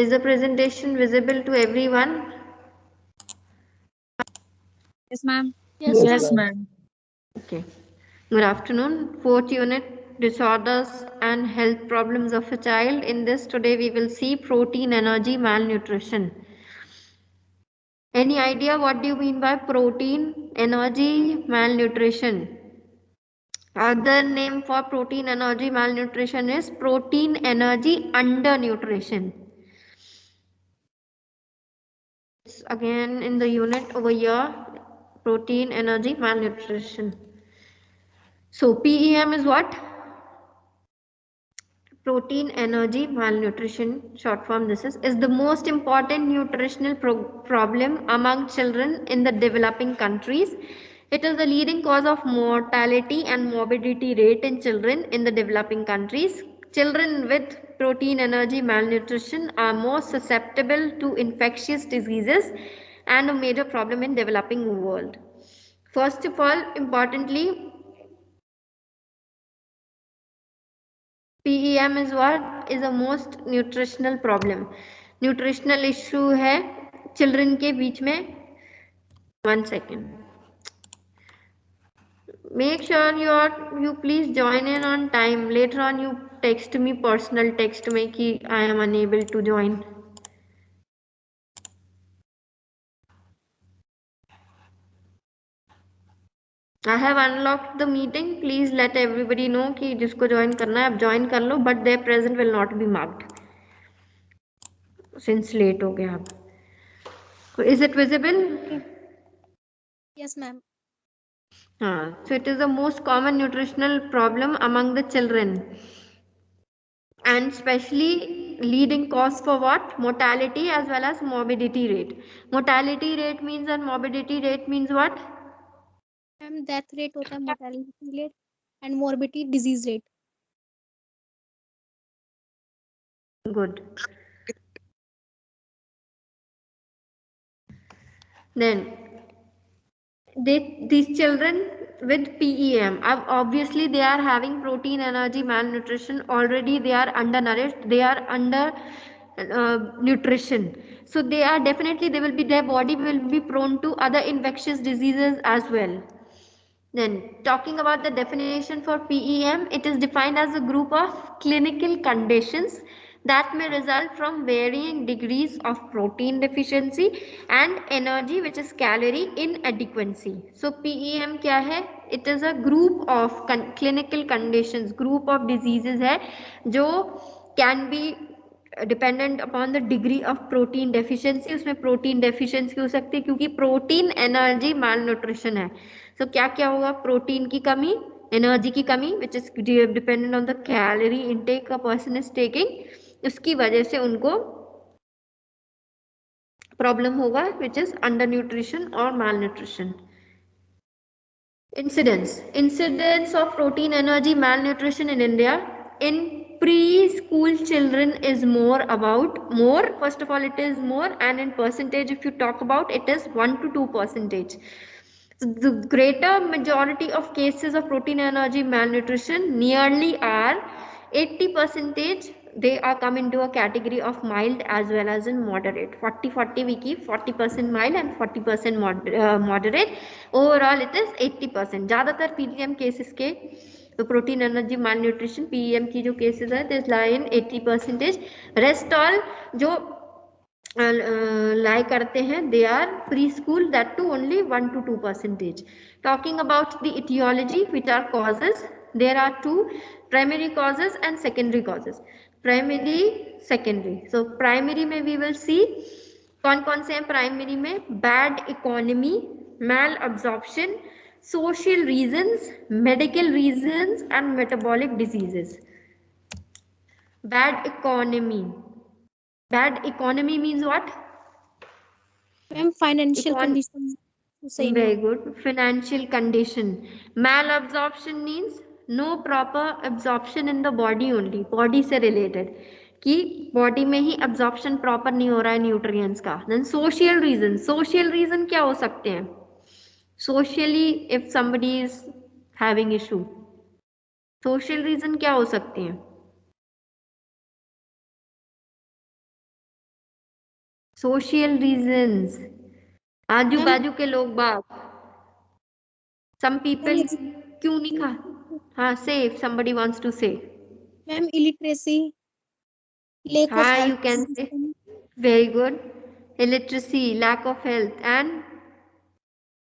Is the presentation visible to everyone? Yes, ma'am. Yes, ma'am. Okay. Good afternoon. Fourth unit, disorders and health problems of a child. In this, today we will see protein, energy, malnutrition. Any idea what do you mean by protein, energy, malnutrition? Other name for protein, energy, malnutrition is protein, energy, undernutrition. It's again in the unit over here, protein, energy, malnutrition. So PEM is what? Protein, energy, malnutrition, short form this is the most important nutritional problem among children in the developing countries. It is the leading cause of mortality and morbidity rate in children in the developing countries. Children with protein, energy, malnutrition are more susceptible to infectious diseases and a major problem in developing world. First of all, importantly, PEM is what is a most nutritional problem. Nutritional issue है children के बीच में. 1 second. Make sure you please join in on time. Later on you text me personal text में कि I am unable to join. I have unlocked the meeting. Please let everybody know कि जिसको join करना है आप join कर लो, but their present will not be marked since late हो गया अब. Is it visible? Yes, ma'am. So it is the most common nutritional problem among the children, and especially leading cause for what? Mortality as well as morbidity rate. Mortality rate means and morbidity rate means what? Ma'am, death rate होता है mortality rate and morbidity disease rate. Good. Then these children with PEM, obviously they are having protein, energy, malnutrition. Already they are undernourished. They are under nutrition. So they are definitely their body will be prone to other infectious diseases as well. Then talking about the definition for PEM, it is defined as a group of clinical conditions that may result from varying degrees of protein deficiency and energy, which is calorie inadequacy. So PEM क्या है? It is a group of clinical conditions, group of diseases है जो can be dependent upon the degree of protein deficiency. उसमें protein deficiency हो सकती है क्योंकि protein energy माल nutrition है. सो क्या क्या होगा? प्रोटीन की कमी, एनर्जी की कमी which is dependent on the calorie intake a person is taking. उसकी वजह से उनको प्रॉब्लम होगा विच इज अंडर न्यूट्रिशन और माल nutrition. Incidence of protein, energy, malnutrition in India in preschool children is more. First of all, it is more, and in percentage, if you talk about, it is 1 to 2%. So the greater majority of cases of protein, energy, malnutrition nearly are 80%. They are come into a category of mild as well as in moderate. 40 we keep 40% mild and 40% moderate. Overall it is 80%. ज़्यादातर PEM cases के तो protein energy माल nutrition PEM की जो cases है this lie in 80%. Rest all जो lie करते हैं they are preschool, that too only 1 to 2%. Talking about the etiology, which are causes, there are two primary causes and secondary causes. Primary, secondary. So primary में we will see कौन कौन से हैं primary में? Bad economy, mail absorption, social reasons, medical reasons and metabolic diseases. Bad economy. Bad economy means what? Ma'am, financial conditions सही नहीं Very होगा. good. Financial condition. Malabsorption means no proper absorption in the body only. Body से related. कि body में ही absorption proper नहीं हो रहा है न्यूट्रिएंट्स का. Then social reason. Social reason क्या हो सकते हैं? Socially, if somebody is having issue. Social reason क्या हो सकते हैं? सोशल रीजंस, आजू मैम बाजू के लोग बाग, सम पीपल क्यों नहीं खा, हाँ से if somebody wants to say, ma'am illiteracy, lack of हाँ you health can say, system, very good, illiteracy, lack of health and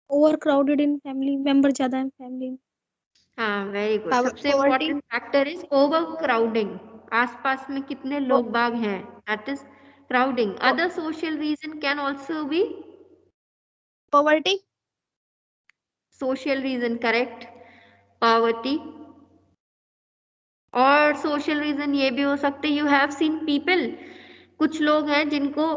overcrowded in family, member ज़्यादा है फैमिली में, हाँ वेरी गुड, सबसे poverty, important factor is over crowding, आसपास में कितने लोग बाग हैं, that is crowding. Other social reason can also be poverty, social reason, correct, poverty. और सोशल रीजन ये भी हो सकते, यू हैव सीन पीपल, कुछ लोग हैं जिनको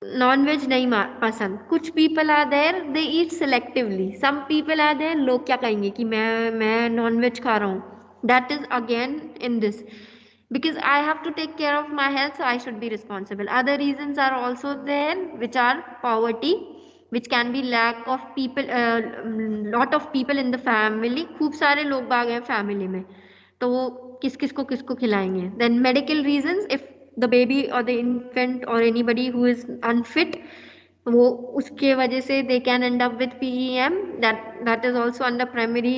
नॉनवेज नहीं पसंद, कुछ people are there they eat selectively, some people are there, लोग क्या कहेंगे कि मैं नॉनवेज खा रहा हूँ, that is again in this because I have to take care of my health, so I should be responsible. Other reasons are also there, which are poverty, which can be lack of people, lot of people in the family, खूब सारे लोग बाग हैं family में, तो वो किसको किसको खिलाएंगे. Then medical reasons, if the baby or the infant or anybody who is unfit, वो उसके वजह से they can end up with PEM, that is also under primary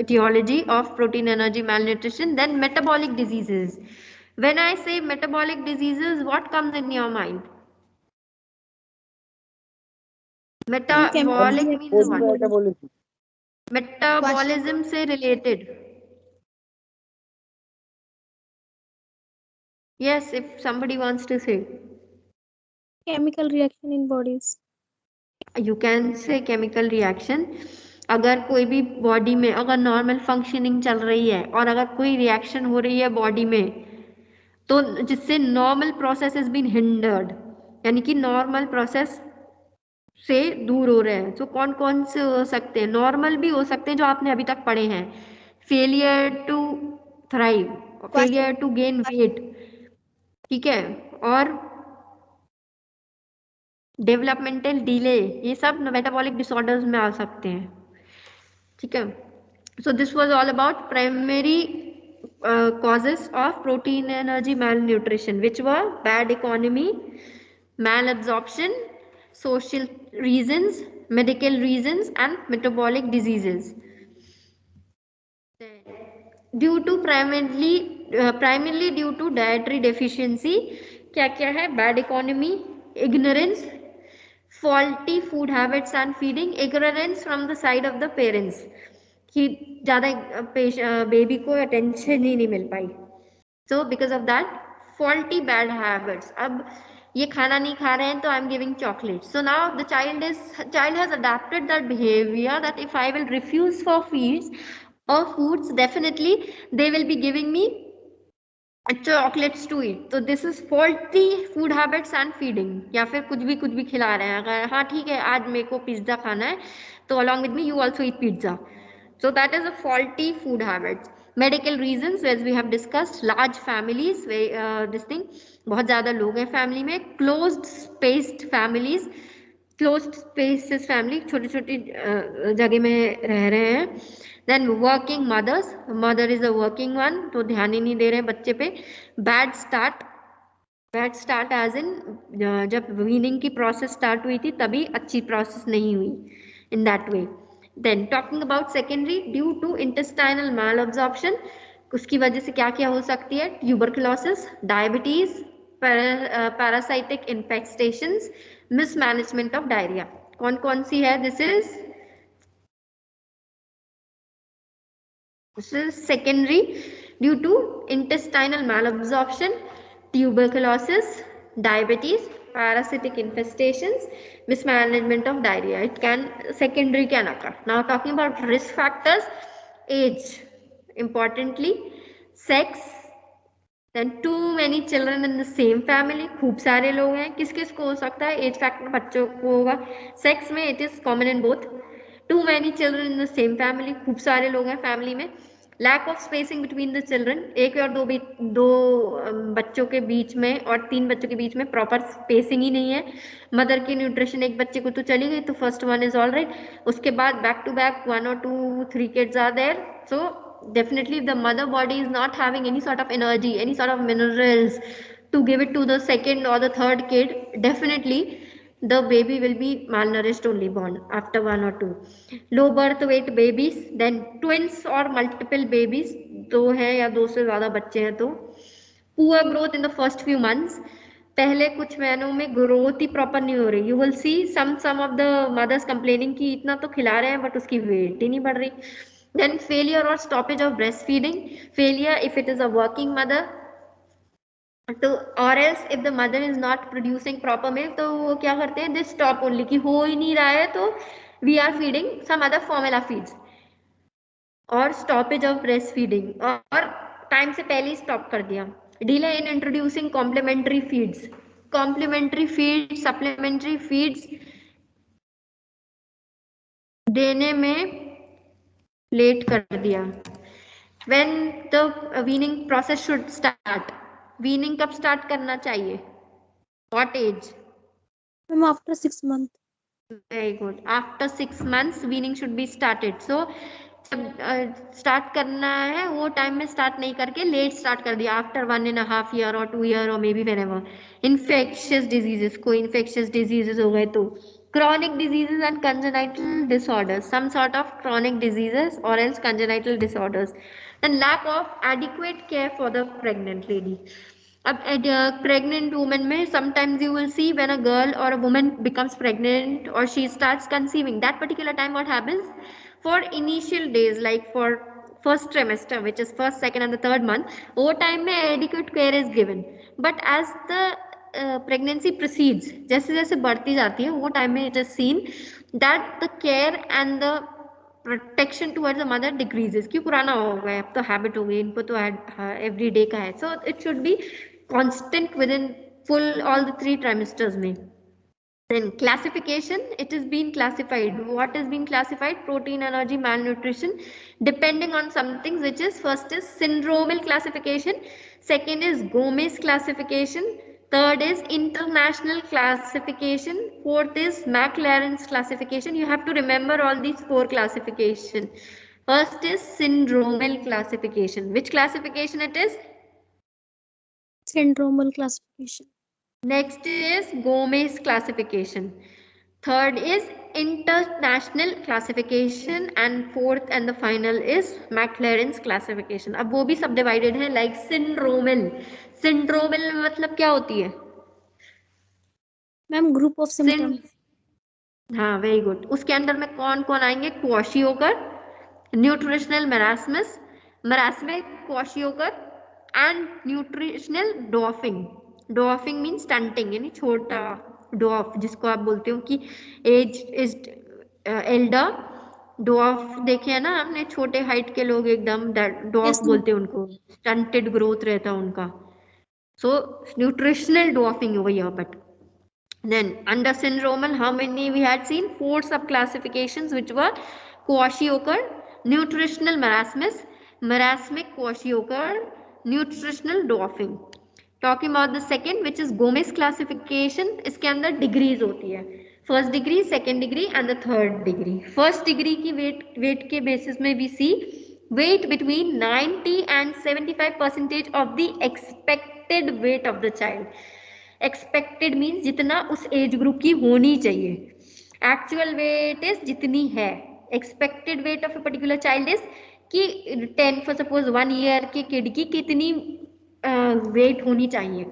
etiology of protein energy malnutrition. Then metabolic diseases, when I say metabolic diseases, what comes in your mind? Ma'am chemical Metabolic means reaction what? in body, washing, Metabolism से related. Yes, if somebody wants to say, chemical reaction in bodies, you can say chemical reaction. अगर कोई भी body में अगर normal functioning चल रही है और अगर कोई रिएक्शन हो रही है बॉडी में, तो जिससे normal process is been hindered, यानी कि नॉर्मल प्रोसेस से दूर हो रहे हैं, तो कौन कौन से हो सकते हैं, नॉर्मल भी हो सकते हैं जो आपने अभी तक पढ़े हैं, failure to thrive, washing, failure to gain weight, ठीक है, और डेवलपमेंटल डिले, ये सब मेटाबॉलिक डिसऑर्डर्स में आ सकते हैं, ठीक है. So this was all about primary causes of protein energy malnutrition, which were bad economy, malabsorption, social reasons, medical reasons and metabolic diseases. Due to primarily due to dietary deficiency, क्या क्या है, bad economy, ignorance, faulty food habits and feeding, ignorance from the side of the parents, कि ज़्यादा baby को attention ही नहीं मिल पाई, so because of that faulty bad habits, अब ये खाना नहीं खा रहे हैं तो I am giving chocolate, so now the child has adapted that behaviour that if I will refuse for feeds और foods, definitely they will be giving me chocolates to eat, तो this is faulty food habits and feeding, या फिर कुछ भी खिला रहे हैं, अगर हाँ ठीक है आज मेरे को पिज्जा खाना है तो along with me you also eat pizza, so that is a faulty food habits. Medical reasons, as we have discussed, large families, this thing, बहुत ज़्यादा लोग हैं फैमिली में, closed spaced families, closed spaces family, छोटी छोटी जगह में रह रहे हैं. Then working mothers, mother is a working one, तो ध्यान ही नहीं दे रहे हैं बच्चे पे. Bad start as in जब weaning की process start हुई थी तभी अच्छी process नहीं हुई in that way. Then talking about secondary, due to intestinal malabsorption, उसकी वजह से क्या क्या हो सकती है, tuberculosis, diabetes, parasitic infestations, mismanagement of diarrhoea, कौन कौन सी है, this is secondary due to intestinal malabsorption, tuberculosis, diabetes, parasitic infestations, mismanagement of diarrhea, it can secondary can occur. Now talking about risk factors, age, importantly, sex, then too many children in the same family, खूब सारे लोग हैं, किस किस को हो सकता है, एज फैक्टर बच्चों को होगा, सेक्स में it is common in both, too many children in the same family, खूब सारे लोग हैं फैमिली में, lack of spacing between the children, एक और दो बच्चों के बीच में और 3 बच्चों के बीच में प्रॉपर स्पेसिंग ही नहीं है, मदर की न्यूट्रिशन एक बच्चे को तो चली गई तो first one is all right, उसके बाद back to back 1 or 2 3 kids are there, so definitely the mother body is not having any sort of energy, any sort of minerals to give it to the second or the third kid, definitely the baby will be malnourished only born after 1 or 2. Low birth weight babies, then twins or multiple babies, दो है या दो से ज़्यादा बच्चे हैं तो poor growth in the first few months, पहले कुछ महीनों में ग्रोथ ही प्रॉपर नहीं हो रही. You will see some of the mothers complaining कि इतना तो खिला रहे हैं बट उसकी वेट ही नहीं बढ़ रही. देन फेलियर और stoppage of breast feeding, failure if it is a working mother, तो और else if the mother is not producing proper milk, तो वो क्या करते हैं, दे स्टॉप ओनली कि हो ही नहीं रहा है तो we are feeding some other formula feeds, और स्टॉपेज ऑफ ब्रेस्ट फीडिंग, और टाइम से पहले ही स्टॉप कर दिया. Delay in introducing complementary feeds, complementary feed supplementary feeds देने में लेट कर दिया. When the weaning process should start, weaning कब स्टार्ट करना चाहिए, what age? Ma'am after 6 months. Very good. After 6 months, weaning should be started. So जब start करना है वो टाइम में स्टार्ट नहीं करके लेट स्टार्ट कर दिया, आफ्टर 1.5 year और 2 year और may be whenever. Infectious diseases, कोई इन्फेक्शियस डिजीजेस हो गए तो, chronic diseases and congenital disorders, some sort of chronic diseases or else congenital disorders, and lack of adequate care for the pregnant lady. अब pregnant woman में sometimes you will see when a girl or a woman becomes pregnant or she starts conceiving, that particular time what happens, for initial days like for first trimester which is first, second and the third month, वो time में adequate care is given, but as the pregnancy proceeds, जैसे जैसे बढ़ती जाती है वो time में it is seen that the care and the protection towards the mother decreases, क्यों, पुराना हो गया, अब तो हैबिट हो गई, इनको तो एवरी डे का है. So it should be constant with in full all the 3 trimesters में. Then classification, it is being classified. What is being classified? Protein, energy, malnutrition, depending on some things, which is first is syndromal classification, second is Gomez classification, third is international classification, fourth is McLaren's classification. You have to remember all these 4 classification. First is syndromal classification. Which classification it is? Syndromal classification. Next is Gomez classification. Third is international classification and fourth and the final is McLaren's classification. अब वो भी सब divided है like syndromal. Syndromal मतलब क्या होती है? Ma'am group of symptoms. हाँ वेरी गुड. उसके अंदर में कौन कौन आएंगे? Kwashiorkor, nutritional marasmus, marasmic kwashiorkor and nutritional dwarfing. Dwarfing mean stunting, यानी छोटा डॉफ, जिसको आप बोलते हो कि एज इज एल्डर. डॉफ देखे है ना आपने, छोटे हाइट के लोग एकदम, डॉफ बोलते हैं उनको, स्टंटेड ग्रोथ रहता है उनका. सो न्यूट्रिशनल डॉफिंग हो गई यहाँ पर. Then under syndromal, how many we had seen? 4 subclassifications, which were kwashiorkor, nutritional marasmus, marasmic kwashiorkor, nutritional dwarfing. Talking about the second, which is Gomez classification, इसके अंदर degrees होती है, first degree, second degree and the third degree. First degree की weight के basis में we see weight between 90 and 75% of the expected weight of the child. Expected means जितना उस age group की होनी चाहिए, एक्चुअल वेट इज जितनी है. Expected weight of a particular child is कि 10 फॉर सपोज 1 year के किड की कितनी वेट होनी चाहिए,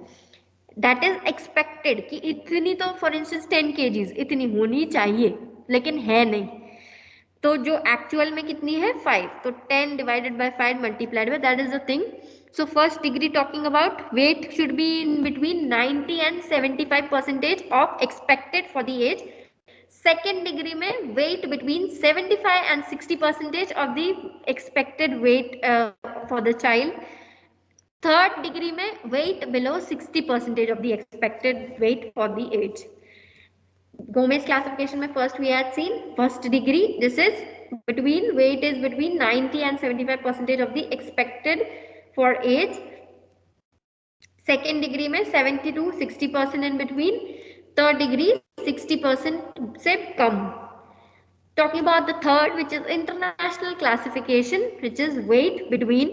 दैट इज एक्सपेक्टेड कि इतनी, तो फॉर इंस्टेंस 10 kgs इतनी होनी चाहिए, लेकिन है नहीं. तो जो एक्चुअल में कितनी है 5, तो 10 divided by 5 multiplied by, that is the thing. So first degree talking about weight should be in between 90 and 75% of expected for the age. Second degree में weight between 75 and 60% of the expected weight for the child. Third degree में weight below 60% of the expected weight for the age. Gomez classification में first we had seen first degree, this is between weight is between 90 and 75% of the expected for age. Second degree में 70 to 60% in between. Third degree 60% से कम. Talking about the third, which is international classification, which is weight between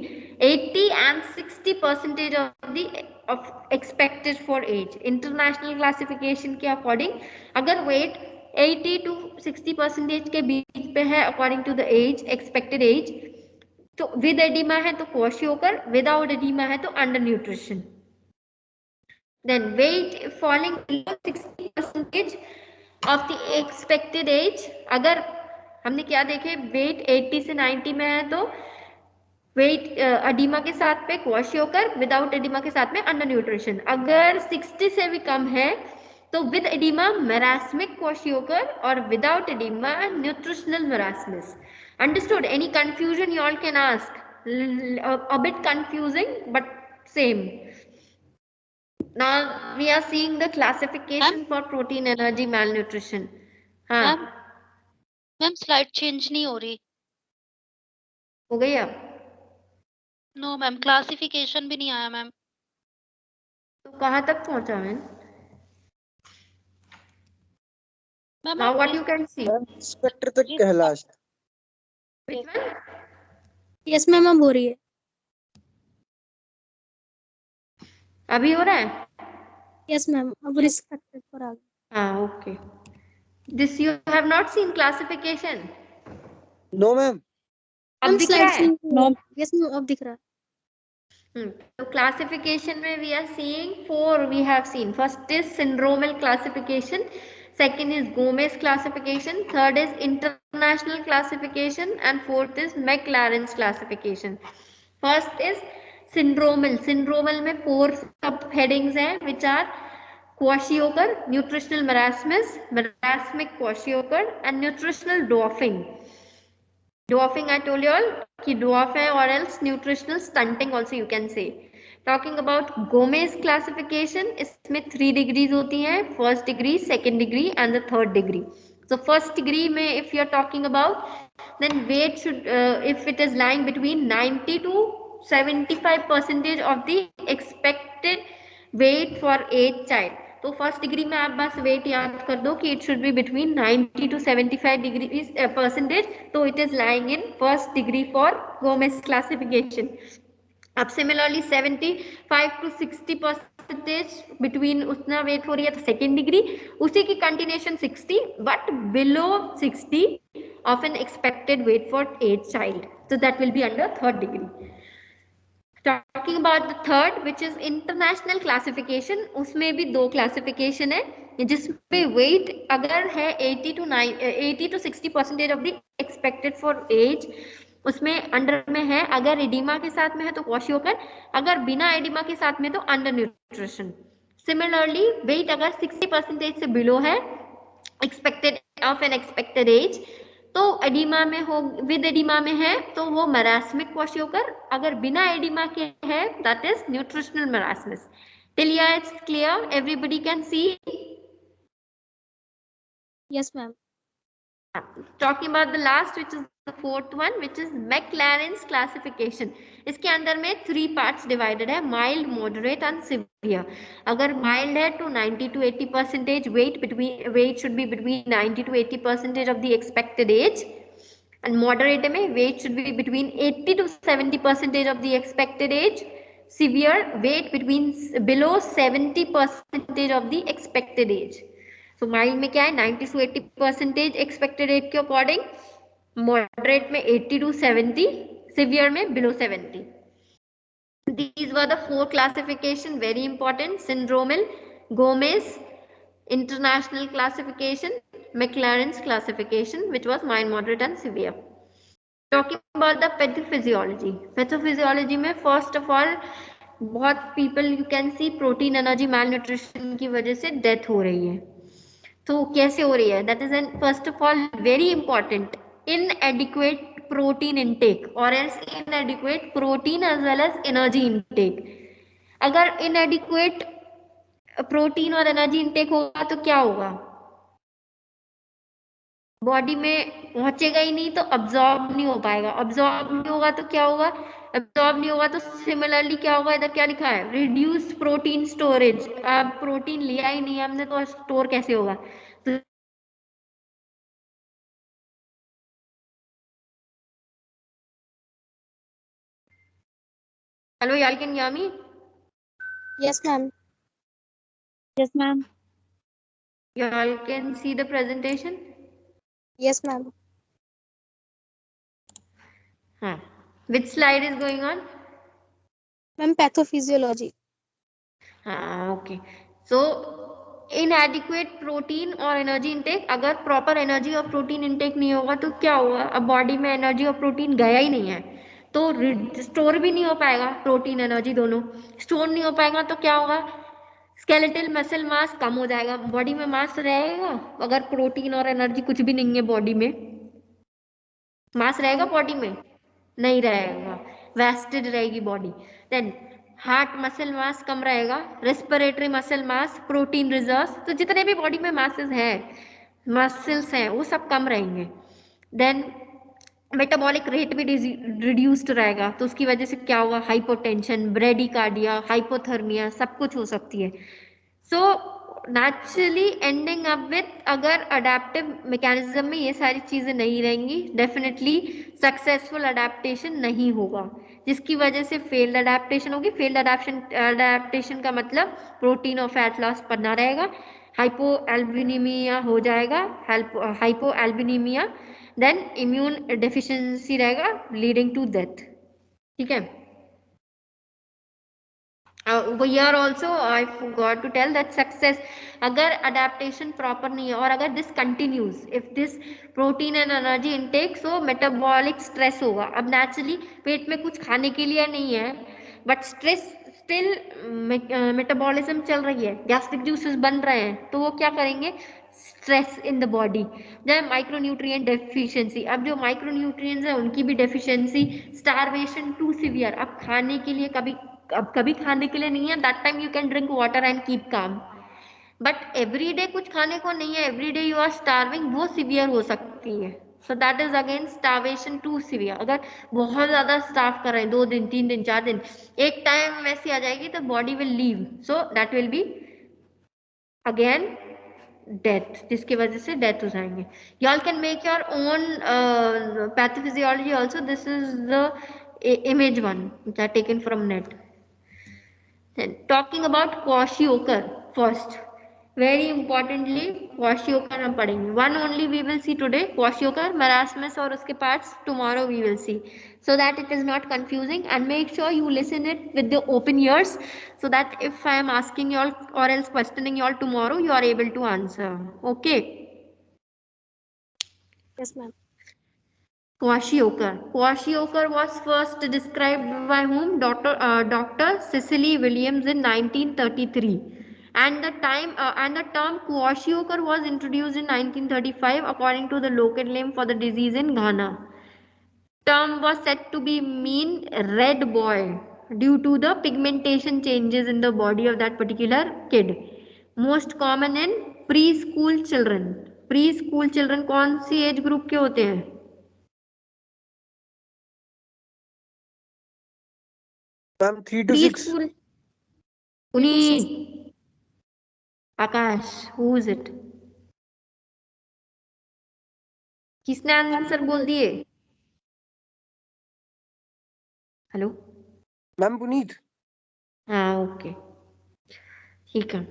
80 and 60% of the of expected for age. International classification के according अगर weight 80 to 60% के बीच पे है according to the age expected age, तो with oedema है तो kwashiorkor, without oedema है तो under nutrition. Then weight falling below 60% of the expected age, अगर हमने क्या देखे वेट 80 से 90 में है तो वेट एडिमा के साथ पे क्वाशियोकर, विदाउट एडिमा के साथ में अंडर न्यूट्रिशन। अगर 60 से भी कम है तो विद एडिमा मेरास्मिक क्वाशियोकर और without oedema nutritional marasmus. Understood? Any confusion you all can ask? A bit confusing, but same. Now we are seeing the classification for protein, energy, malnutrition. हाँ ma'am slide change नहीं हो रही। हो गई अब? No ma'am, classification भी नहीं आया मैम। तो कहाँ तक पहुंचा ma'am? Ma'am Now what you can see? Inspector तक है last. Which one? Yes ma'am अब हो रही है। अभी हो रहा है? यस मैम अब रिस्पेक्टेड पर आ गया। हाँ okay. This you have not seen classification? No ma'am. अब दिख रहा है? यस मैम अब दिख रहा है। So classification में we are seeing four we have seen. First is syndromal classification, second is Gomez classification, third is international classification and fourth is Maclaurin's classification. First is syndromal. Syndromal में four sub headings हैं which are kwashiorkor, nutritional marasmus, marasmic kwashiorkor and nutritional dwarfing. Dwarfing I told you all कि dwarf है or else nutritional stunting also you can say. Talking about Gomez classification, इसमें 3 degrees होती हैं, first degree, second degree and the third degree. So first degree में if you are talking about, then weight should if it is lying between 90 to 75% of the expected weight for age child. तो first degree में आप बस weight याद कर दो कि it should be between 90 to 75 degree percentage, तो it is lying in first degree for Gomez classification. अब सिमिलरली 75 to 60% बिटवीन उतना वेट हो रही है तो सेकेंड डिग्री, उसी की continuation 60 but below 60 of an expected weight for age child, so that will be under third degree. Talking about the third which is international classification, उसमें भी दो क्लासिफिकेशन है जिसमें वेट अगर है 80 to 60% of the expected for age, उसमें under में है, अगर एडिमा के साथ में है तो क्वाशियोकर, अगर बिना एडिमा के साथ में तो अंडर न्यूट्रिशन। सिमिलरली वेट अगर 60% से बिलो है expected of an expected age, तो एडिमा में हो, विद एडिमा में है तो वो मैरास्मिक क्वाशियोकर, अगर बिना एडिमा के है that is nutritional marasmus. Till here it's clear, everybody can see? Yes ma'am. Talking about the last which is the fourth one which is Maclaurin's classification. इसके अंदर में 3 parts divided है, mild, moderate and severe. अगर mild है तो 90 to 80% weight should be between 90 to 80% of the expected age, and moderate में weight should be between 80 to 70% of the expected age, severe weight between below 70% of the expected age. So mild में क्या है 90 to 80% expected age के according, moderate में 80 to 70, severe में below 70. These were the 4 classification, very important: syndromal, Gomez, international classification, Maclaurin's classification which was mild, moderate and severe. Talking about the pathophysiology. Pathophysiology में first of all बहुत people you can see protein energy malnutrition की वजह से death हो रही है। तो कैसे हो रही है? That is an first of all very important inadequate protein intake or else inadequate protein as well as energy intake. अगर inadequate प्रोटीन और एनर्जी इंटेक होगा तो क्या होगा? बॉडी में पहुंचेगा ही नहीं तो अब्जॉर्ब नहीं हो पाएगा, अब्जॉर्ब नहीं होगा तो क्या होगा? अब्जॉर्ब नहीं होगा तो सिमिलरली क्या होगा? इधर क्या लिखा है? Reduced protein storage. अब प्रोटीन लिया ही नहीं हमने तो स्टोर कैसे होगा? तो hello y'all can hear me? Yes, ma'am. Yes, ma'am. You all can see the presentation. Yes, ma'am. Which slide is going on? Ma'am, pathophysiology. Okay. So inadequate protein और energy intake, अगर proper energy और protein intake नहीं होगा तो क्या होगा? अब body में एनर्जी और प्रोटीन गया ही नहीं है तो स्टोर भी नहीं हो पाएगा, प्रोटीन एनर्जी दोनों स्टोर नहीं हो पाएगा तो क्या होगा? स्केलेटल मसल मास कम हो जाएगा। बॉडी में मास रहेगा अगर प्रोटीन और एनर्जी कुछ भी नहीं है बॉडी में? मास रहेगा बॉडी में? नहीं रहेगा, वेस्टेड रहेगी body. Then heart muscle mass कम रहेगा, respiratory muscle mass, protein reserves, तो जितने भी बॉडी में मासेस हैं, मसल्स हैं, वो सब कम रहेंगे। देन मेटाबॉलिक रेट भी रिड्यूस्ड रहेगा तो उसकी वजह से क्या होगा? हाइपोटेंशन, ब्रेडिकार्डिया, हाइपोथर्मिया, सब कुछ हो सकती है। So naturally ending up with, अगर अडेप्टिव मैकेनिज्म में ये सारी चीजें नहीं रहेंगी, डेफिनेटली सक्सेसफुल अडेप्टेशन नहीं होगा, जिसकी वजह से फेल्ड अडेप्टेशन होगी। फेल्ड अडेप्टेशन का मतलब प्रोटीन और फैट लॉस बना रहेगा, हाइपो एल्बिनीमिया हो जाएगा, हाइपो एल्बिनीमिया, देन इम्यून डेफिशिएंसी रहेगा लीडिंग टू डेथ। ठीक है। Here also I forgot to tell that success, अगर adaptation proper नहीं है और अगर this continues, if this protein and energy intake, so metabolic stress होगा। अब naturally पेट में कुछ खाने के लिए नहीं है but stress still metabolism चल रही है, gastric juices बन रहे हैं, तो वो क्या करेंगे? Stress in the body. जब माइक्रोन्यूट्रिएंट डेफिशिएंसी, अब जो माइक्रोन्यूट्रिएंट्स है उनकी भी डेफिशिएंसी, स्टारवेशन टू सीवियर, अब खाने के लिए कभी खाने के लिए नहीं है, that time you can drink water and keep calm, but every day कुछ खाने को नहीं है, एवरीडे यू आर स्टार्विंग, वो सीवियर हो सकती है। So that is again starvation to severe. अगर बहुत ज्यादा स्टार्व कर रहे हैं 2 दिन 3 दिन 4 दिन, एक टाइम वैसी आ जाएगी तो body will leave, so that will be again death, जिसकी वजह से डेथ हो जाएंगे। You all can make your own pathophysiology also. This is the image one which are taken from net. Then talking about Kwashiorkor first, very importantly Kwashiorkor हम पढ़ेंगे। One only we will see today, Kwashiorkor, marasmus और उसके parts tomorrow we will see, so that it is not confusing, and make sure you listen it with the open ears so that if I am asking you all or else questioning you all tomorrow, you are able to answer. Okay. Yes, ma'am. Kwashiorkor. Kwashiorkor was first described by whom? Dr. Cecily Williams in 1933. And the term Kwashiorkor was introduced in 1935 according to the local name for the disease in Ghana. Term was said to be mean red boy due to the pigmentation changes in the body of that particular kid. Most common in preschool children. Preschool children कौन सी age group के होते हैं? Ma'am 3 to 6. Preschool. Puneet. Akash, who is it? किसने answer बोल दिए? Hello. Ma'am Puneet. हाँ okay, ठीक है।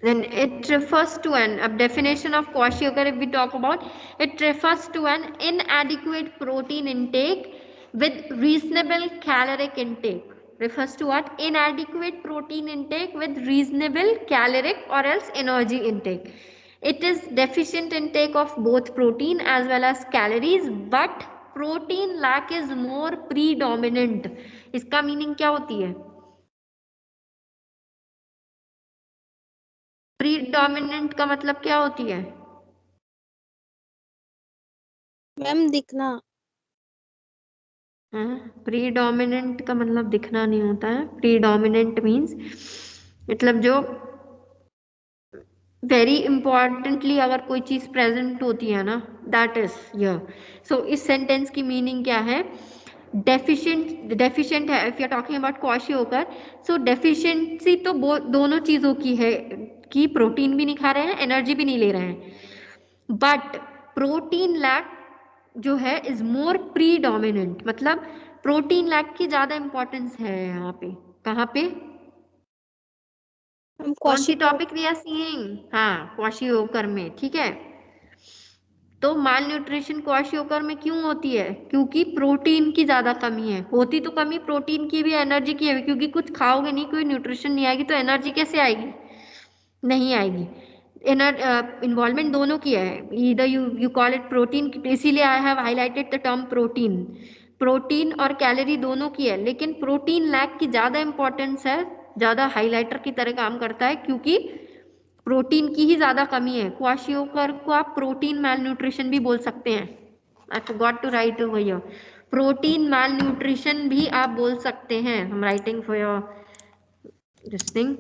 Then it refers to a definition of Kwashiorkor. If we talk about, it refers to an inadequate protein intake with reasonable caloric intake. Refers to what? Inadequate protein intake with reasonable caloric or else energy intake. It is deficient intake of both protein as well as calories, but protein lack is more predominant. इसका meaning क्या होती है? Predominant का मतलब क्या होती है? Ma'am दिखना। प्रीडोमिनेंट का मतलब दिखना नहीं होता है। प्रीडोमिनेंट मीन्स मतलब जो वेरी इंपॉर्टेंटली अगर कोई चीज प्रेजेंट होती है ना, दैट इज हियर। सो इस सेंटेंस की मीनिंग क्या है? डेफिशिएंट है। If you are talking about kwashiorkor, so deficiency तो दोनों चीजों की है कि प्रोटीन भी नहीं खा रहे हैं, एनर्जी भी नहीं ले रहे हैं, बट प्रोटीन लैक जो है इज मोर प्रीडोमिनेंट, मतलब प्रोटीन लैक की ज्यादा इंपॉर्टेंस है यहाँ पे। कहाँ पे? मैम कौन सी question topic we are seeing? हाँ, क्वाशियोकर में, ठीक है। तो माल न्यूट्रिशन क्वाशियोकर में क्यों होती है? क्योंकि प्रोटीन की ज्यादा कमी है। होती तो कमी प्रोटीन की भी, एनर्जी की है, क्योंकि कुछ खाओगे नहीं, कोई न्यूट्रिशन नहीं आएगी तो एनर्जी कैसे आएगी? नहीं आएगी। इन्वॉल्वमेंट दोनों की है, इधर यू कॉल इट प्रोटीन, इसीलिए I have highlighted the term protein. Protein और कैलोरी दोनों की है, लेकिन प्रोटीन लैक की ज्यादा इंपॉर्टेंस है, ज्यादा हाईलाइटर की तरह काम करता है, क्योंकि प्रोटीन की ही ज्यादा कमी है। क्वाशियोकर को आप प्रोटीन मैल न्यूट्रिशन भी बोल सकते हैं। I forgot to write over here, protein malnutrition भी आप बोल सकते हैं। हम writing for your this thing.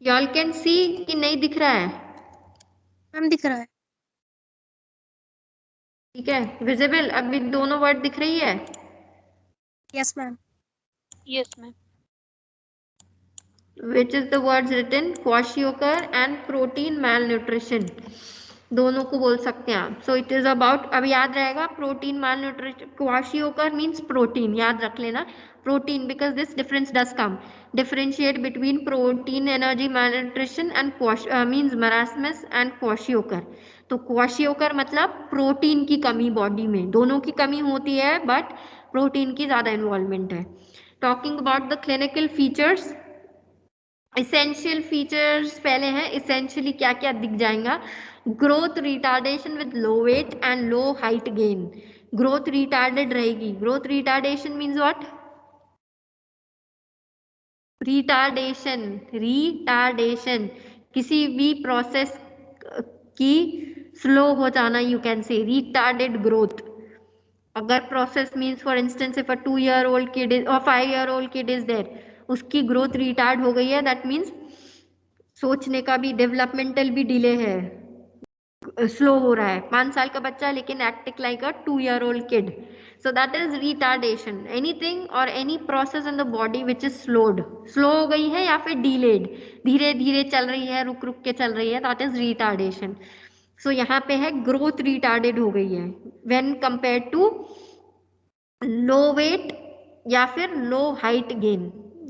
y'all can see कि नहीं दिख रहा है? मैम दिख रहा है। ठीक है, विजिबल? अभी दोनों वर्ड दिख रही है? Yes ma'am. Yes, ma'am. which is the words written kwashiorkor and protein malnutrition, दोनों को बोल सकते हैं आप। सो इट इज अबाउट, अब याद रहेगा, protein malnutrition, kwashiorkor means protein, याद रख लेना, protein, because this difference does come, differentiate between protein energy malnutrition and means marasmus and kwashiorkor। तो kwashiorkor मतलब प्रोटीन की कमी बॉडी में, दोनों की कमी होती है बट प्रोटीन की ज्यादा इन्वॉल्वमेंट है। Talking about the clinical features, essential features पहले हैं। इसेंशियली क्या क्या दिख जाएगा? Growth retardation with low weight and low height gain. Growth retarded रहेगी। Growth retardation means what? Retardation, retardation किसी भी प्रोसेस की स्लो हो जाना, you can say retarded growth. अगर process means for instance if a 2 year old kid is or 5 year old kid is there, उसकी growth retard हो गई है, दैट मीन्स सोचने का भी, डेवलपमेंटल भी डिले है, स्लो हो रहा है। 5 साल का बच्चा लेकिन acting like a 2 year old kid, so that is retardation. anything or any process in the body which is slowed, slow हो गई है या फिर delayed, धीरे धीरे चल रही है, रुक रुक के चल रही है, that is retardation. so यहाँ पे है ग्रोथ रिटार्डेड हो गई है when compared to low weight या फिर लो हाइट गेन।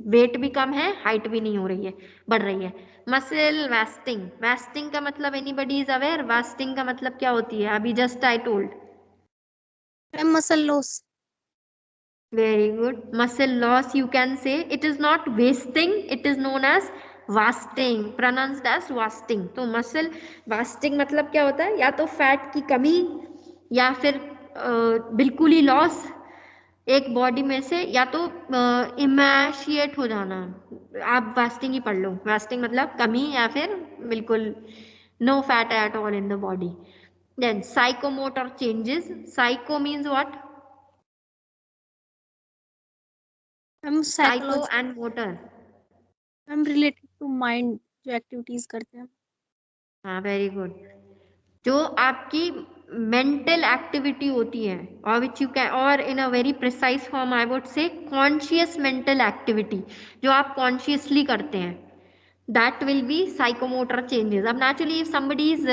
वेट भी कम है, हाइट भी नहीं हो रही है, बढ़ रही है। मसल वास्टिंग, वास्टिंग का मतलब एनीबडी इज अवेयर? वास्टिंग का मतलब क्या होती है? अभी just I told. Ma'am muscle loss. Very good, muscle loss you can say. It is not wasting, it is known as wasting, pronounced as wasting. तो muscle wasting मतलब क्या होता है? या तो फैट की कमी या फिर बिल्कुल ही लॉस एक बॉडी में से, या तो इमैशिएट हो जाना। आप वास्टिंग ही पढ़ लो, वास्टिंग मतलब कमी या फिर बिल्कुल no fat at all in the body. Then psychomotor changes, psycho means what? Ma'am psycho psychology. And motor. Ma'am related to mind, जो एक्टिविटीज करते हैं। हाँ, वेरी गुड। जो आपकी मेंटल एक्टिविटी होती है, और विच यू कैन, और in a very precise form I would say conscious mental activity, जो आप कॉन्शियसली करते हैं, that will be psychomotor changes. अब naturally if somebody's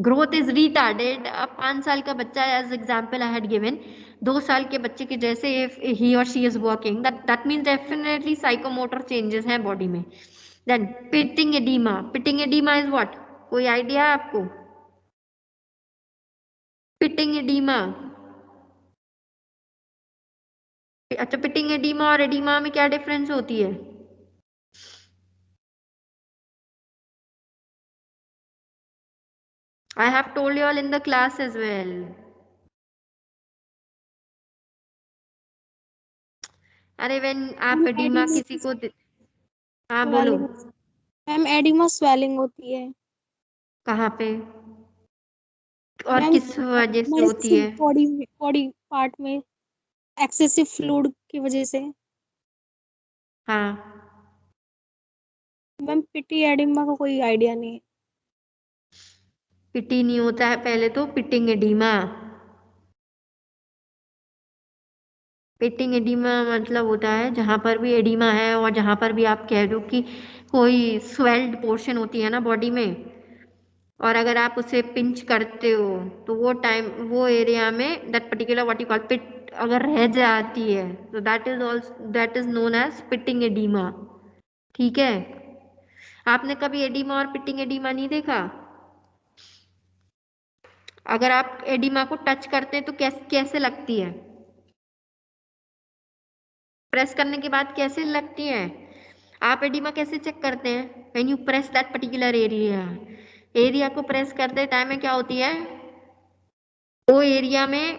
growth is retarded, अब 5 साल का बच्चा, as example I had given, 2 साल के बच्चे के जैसे if he or she is working, that means definitely psychomotor changes हैं बॉडी में। then pitting edema, pitting edema is what? कोई आइडिया आपको? pitting edema, अच्छा, pitting edema और edema में क्या डिफरेंस होती है? I have told you all in the class as well. अरे when आप edema किसी को हाँ बोलो। मैम एडिमा स्वेलिंग होती है। कहाँ पे और मैम किस वजह से होती है? बॉडी बॉडी पार्ट में एक्सेसिव फ्लूइड की वजह से। हाँ, मैम पिटी एडिमा का कोई आइडिया नहीं है। पिटी नहीं होता है पहले तो, पिटिंग एडिमा। पिटिंग एडिमा मतलब होता है जहां पर भी एडिमा है, और जहां पर भी आप कह दो कि कोई स्वेल्ड पोर्शन होती है ना बॉडी में, और अगर आप उसे पिंच करते हो तो वो एरिया में that particular what you call pit अगर रह जाती है तो that is known as pitting oedema. ठीक है, आपने कभी एडीमा और पिटिंग एडीमा नहीं देखा? अगर आप एडीमा को टच करते हैं तो कैसे लगती है? प्रेस करने के बाद कैसे लगती है? आप एडिमा कैसे चेक करते हैं? When you press that particular area को प्रेस करते टाइम में क्या होती है? वो एरिया में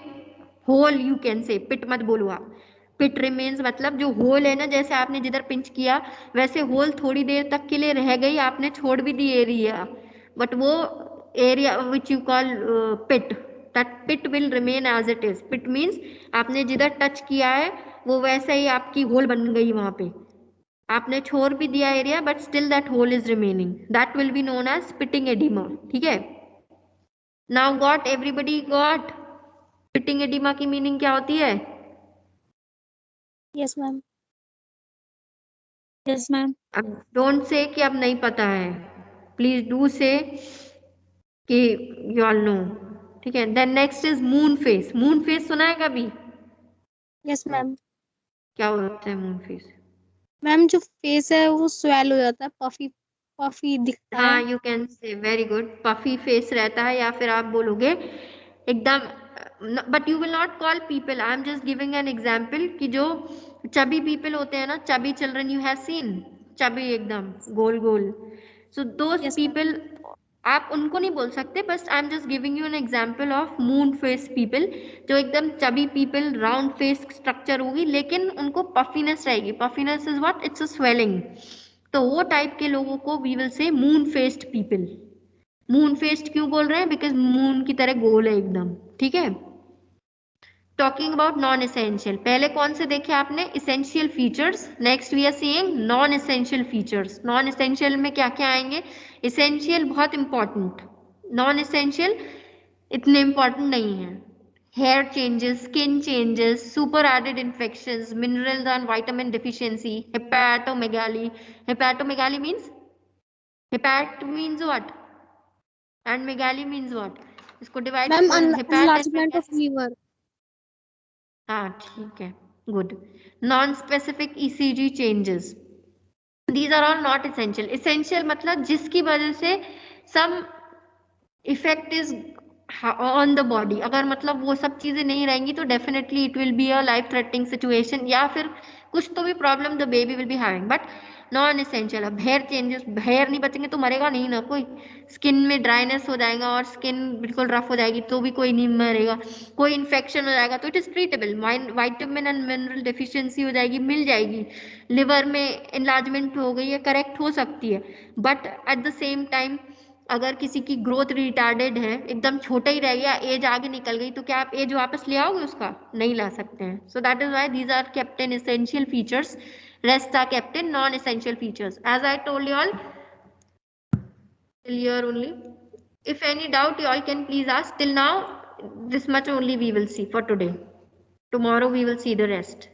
होल यू कैन से, पिट मत बोलो आप, पिट रिमेन्स मतलब जो होल है ना, जैसे आपने जिधर पिंच किया वैसे होल थोड़ी देर तक के लिए रह गई, आपने छोड़ भी दी एरिया, बट वो area which you call pit, that pit will remain as it is. Pit means आपने जिधर टच किया है वो वैसे ही आपकी होल बन गई, वहां पे आपने छोड़ भी दिया area but still that hole is remaining, that will be known as pitting oedema. ठीक है, now got, everybody got pitting oedema की मीनिंग क्या होती है? Yes, ma'am. Yes, ma'am. अब डोंट से कि अब नहीं पता है, प्लीज डू से कि यू ऑल नो। ठीक है, then next is moon face. Moon face सुना है कभी? Yes, ma'am. क्या होता है मून फेस? मैम जो फेस है वो स्वेल हो जाता है, पफी पफी दिखता हाँ, है। You can say, very good, puffy face रहता है, या फिर आप बोलोगे एकदम, but you will not call people, I am just giving an example कि जो चबी पीपल होते हैं ना, chubby children you have seen, chubby एकदम गोल गोल, so those Yes, ma'am. People आप उनको नहीं बोल सकते, बस I am just giving you an example of moon face people, जो एकदम chubby people, round face structure होगी लेकिन उनको पफीनेस रहेगी। Puffiness is what? It's a swelling. तो वो टाइप के लोगों को we will say moon faced people. Moon faced क्यों बोल रहे हैं? बिकॉज मून की तरह गोल है एकदम। ठीक है, टॉकिंग अबाउट नॉन एसेंशियल, पहले कौन से देखे आपने? Essential features. Next we are seeing non essential features. Non essential में क्या क्या आएंगे? एसेंशियल बहुत इंपॉर्टेंट, नॉन एसेंशियल इतने इंपॉर्टेंट नहीं है। Hair changes, skin changes, super added infections, minerals and vitamin deficiency, hepatomegaly. Hepatomegaly means, hepat means what and megaly means what? इसको divide ma'am करो, hepat and enlargement of megaly. liver. हाँ ठीक है, good. Non specific ECG changes, these are all not essential. Essential मतलब जिसकी वजह से some effect is on the body, अगर मतलब वो सब चीजें नहीं रहेंगी तो definitely it will be a life threatening situation, या फिर कुछ तो भी problem the baby will be having, but non essential. अब हेयर चेंजेस, हेयर नहीं बचेंगे तो मरेगा नहीं ना कोई, स्किन में ड्राइनेस हो जाएगा और स्किन बिल्कुल रफ हो जाएगी तो भी कोई नहीं मरेगा, कोई इन्फेक्शन हो जाएगा तो it is treatable, vitamin and mineral deficiency हो जाएगी, मिल जाएगी, लिवर में एनलार्जमेंट हो गई है, करेक्ट हो सकती है, but at the same time अगर किसी की ग्रोथ रिटार्डेड है, एकदम छोटा ही रह गया, एज आगे निकल गई, तो क्या आप एज वापस ले आओगे उसका? नहीं ला सकते हैं। So that is why these are kept in essential features, rest are kept in non-essential features. As I told you all till here only. If any doubt you all can please ask. Till now this much only we will see for today. Tomorrow we will see the rest.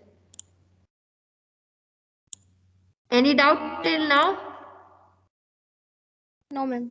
Any doubt till now? No, ma'am.